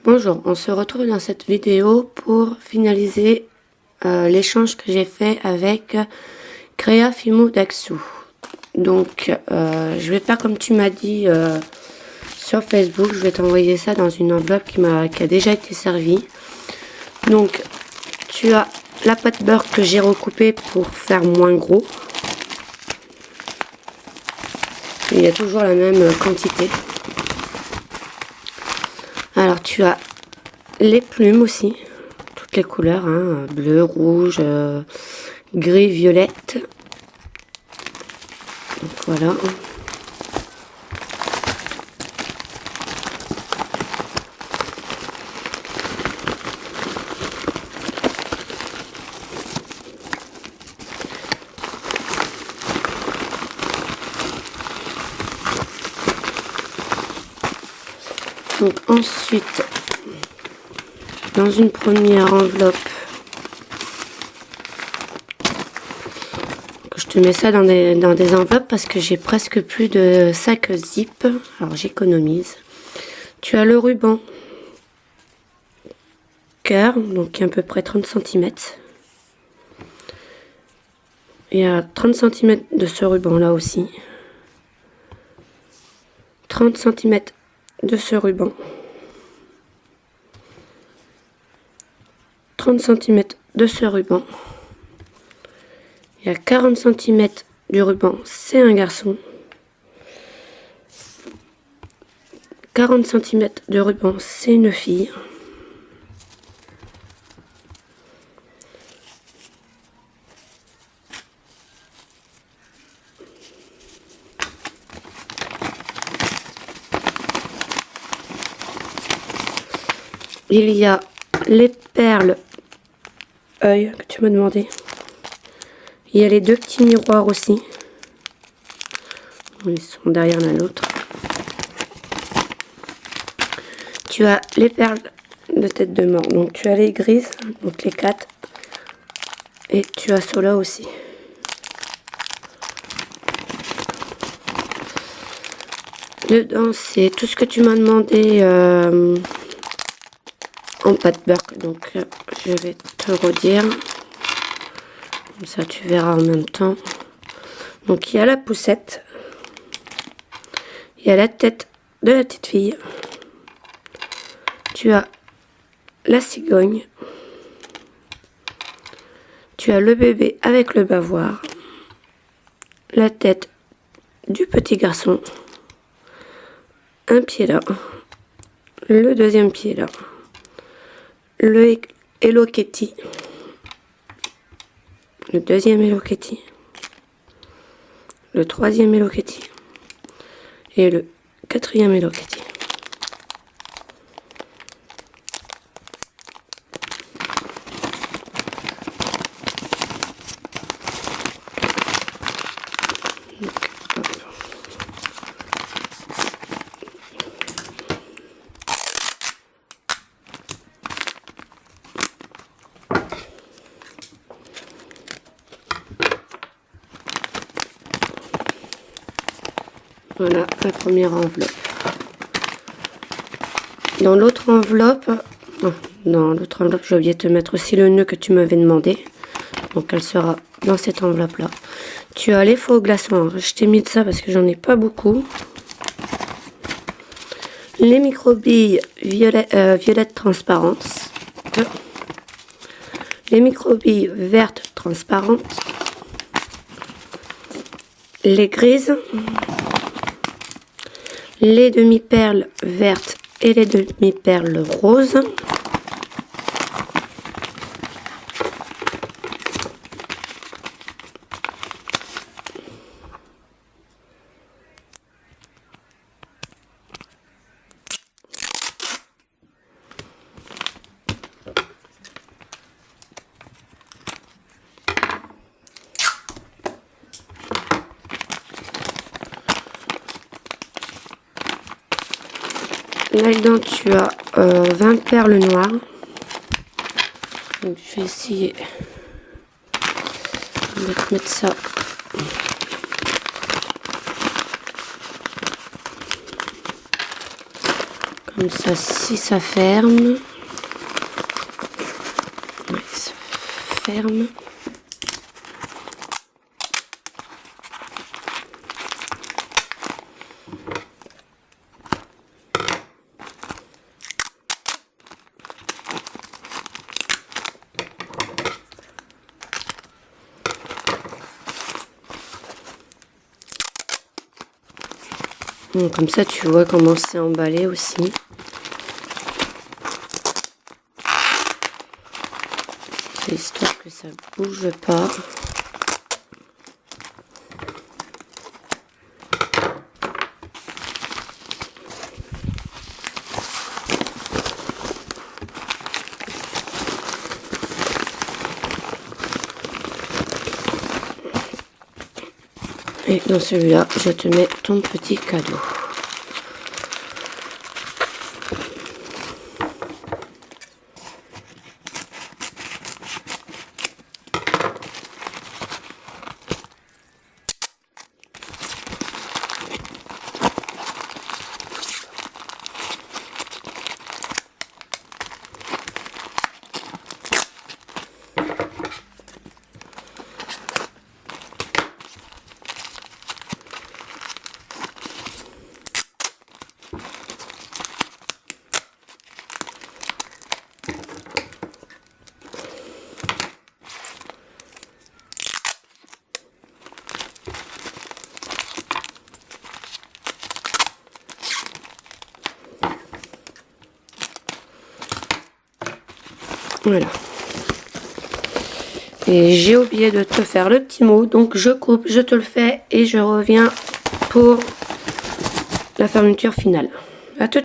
Bonjour, on se retrouve dans cette vidéo pour finaliser l'échange que j'ai fait avec Créa Fimo Daxou. Donc, je vais faire comme tu m'as dit sur Facebook, je vais t'envoyer ça dans une enveloppe qui a déjà été servie. Donc, tu as la pâte beurre que j'ai recoupée pour faire moins gros. Il y a toujours la même quantité. Alors tu as les plumes aussi, toutes les couleurs, hein, bleu, rouge, gris, violette. Donc voilà. Donc ensuite, dans une première enveloppe, je te mets ça dans des enveloppes parce que j'ai presque plus de sacs zip, alors j'économise. Tu as le ruban cœur, donc qui est à peu près 30 cm. Il y a 30 cm de ce ruban là aussi. 30 cm de ce ruban. 30 cm de ce ruban. Il y a 40 cm du ruban, c'est un garçon. 40 cm de ruban, c'est une fille. Il y a les perles œil que tu m'as demandé. Il y a les deux petits miroirs aussi. Ils sont derrière l'un l'autre. Tu as les perles de tête de mort. Donc tu as les grises, donc les 4. Et tu as ceux-là aussi. Dedans, c'est tout ce que tu m'as demandé en pâte beurre. Donc je vais te redire. Comme ça, tu verras en même temps. Donc il y a la poussette. Il y a la tête de la petite fille. Tu as la cigogne. Tu as le bébé avec le bavoir. La tête du petit garçon. Un pied là. Le deuxième pied là. Le Hello Kitty. Le deuxième Hello Kitty. Le troisième Hello Kitty. Et le quatrième Hello Kitty. Voilà la première enveloppe. Dans l'autre enveloppe, j'ai oublié de te mettre aussi le nœud que tu m'avais demandé. Donc elle sera dans cette enveloppe là. Tu as les faux glaçons. Je t'ai mis de ça parce que j'en ai pas beaucoup. Les micro-billes violette transparentes. Les micro-billes vertes transparentes. Les grises. Les demi-perles vertes et les demi-perles roses. Là-dedans, tu as 20 perles noires. Donc, je vais essayer de te mettre ça. Comme ça, si ça ferme. Ouais, ça ferme. Bon, comme ça, tu vois comment c'est emballé aussi. C'est histoire que ça bouge pas. Et dans celui-là, je te mets ton petit cadeau. Voilà. Et j'ai oublié de te faire le petit mot, donc je coupe, je te le fais et je reviens pour la fermeture finale. À tout.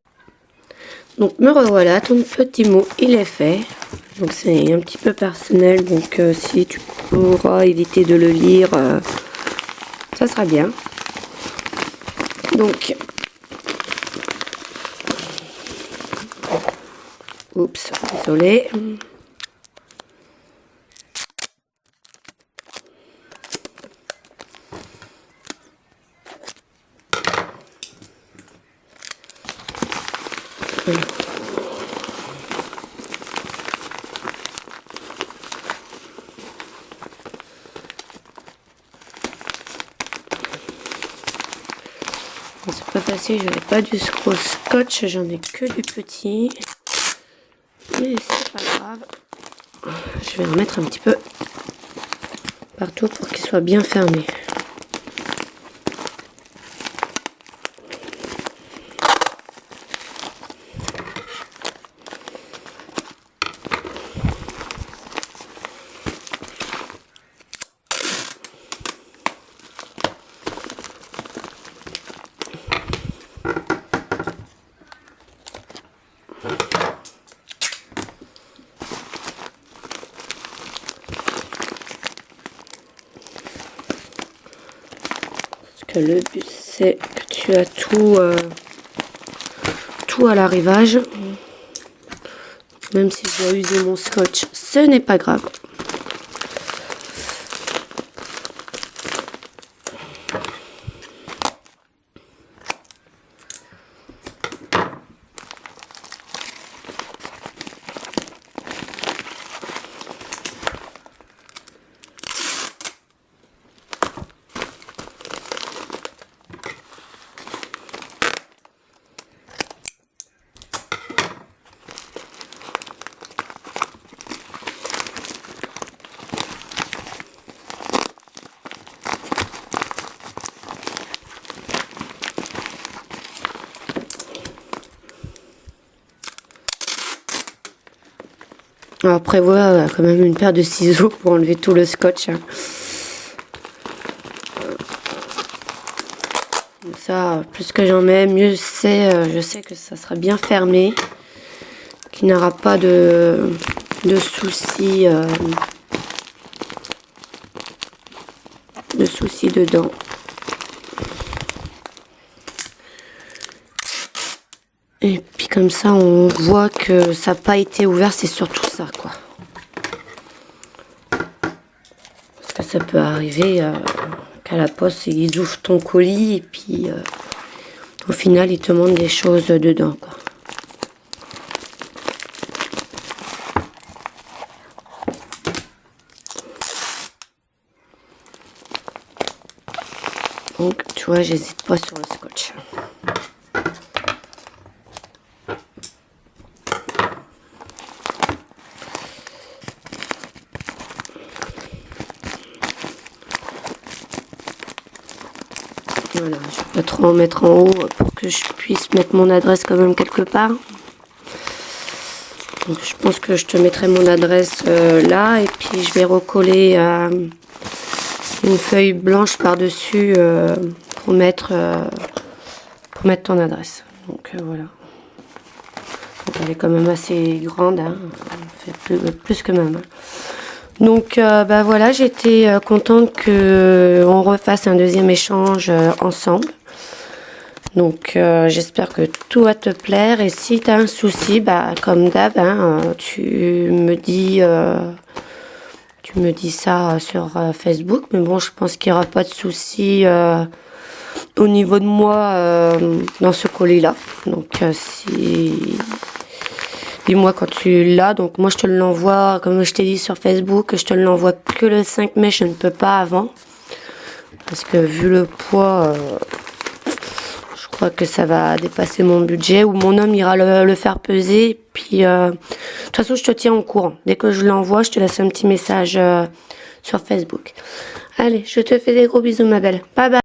Donc me revoilà, ton petit mot il est fait. Donc c'est un petit peu personnel, donc si tu pourras éviter de le lire, ça sera bien. Donc, oups, désolé. Voilà. C'est pas facile, je n'ai pas du gros scotch, j'en ai que du petit. Mais c'est pas grave. Je vais en mettre un petit peu partout pour qu'il soit bien fermé. Le but c'est que tu as tout à l'arrivage. Même si je dois user mon scotch, ce n'est pas grave. Alors prévois quand même une paire de ciseaux pour enlever tout le scotch. Hein. Comme ça, plus que j'en mets, mieux c'est. Je sais que ça sera bien fermé, qu'il n'y aura pas de soucis, dedans. Et puis comme ça, on voit que ça n'a pas été ouvert, c'est surtout ça, quoi. Parce que ça peut arriver qu'à la poste, ils ouvrent ton colis et puis au final, ils te montrent des choses dedans, quoi. tu vois, j'hésite pas sur le scotch. Voilà, je vais pas trop en mettre en haut pour que je puisse mettre mon adresse quand même quelque part. Donc je pense que je te mettrai mon adresse là, et puis je vais recoller une feuille blanche par-dessus pour mettre ton adresse. Donc voilà. Donc, elle est quand même assez grande, hein. Elle fait plus que même. Donc bah voilà, j'étais contente que on refasse un deuxième échange ensemble. Donc j'espère que tout va te plaire, et si tu as un souci, bah comme d'hab, hein, tu me dis ça sur Facebook. Mais bon, je pense qu'il n'y aura pas de souci au niveau de moi dans ce colis là. Donc si dis-moi quand tu l'as. Donc moi je te l'envoie, comme je t'ai dit sur Facebook, je te l'envoie que le 5 mai, je ne peux pas avant. Parce que vu le poids, je crois que ça va dépasser mon budget. Ou mon homme ira le faire peser. Puis de toute façon je te tiens au courant. Dès que je l'envoie, je te laisse un petit message sur Facebook. Allez, je te fais des gros bisous ma belle. Bye bye.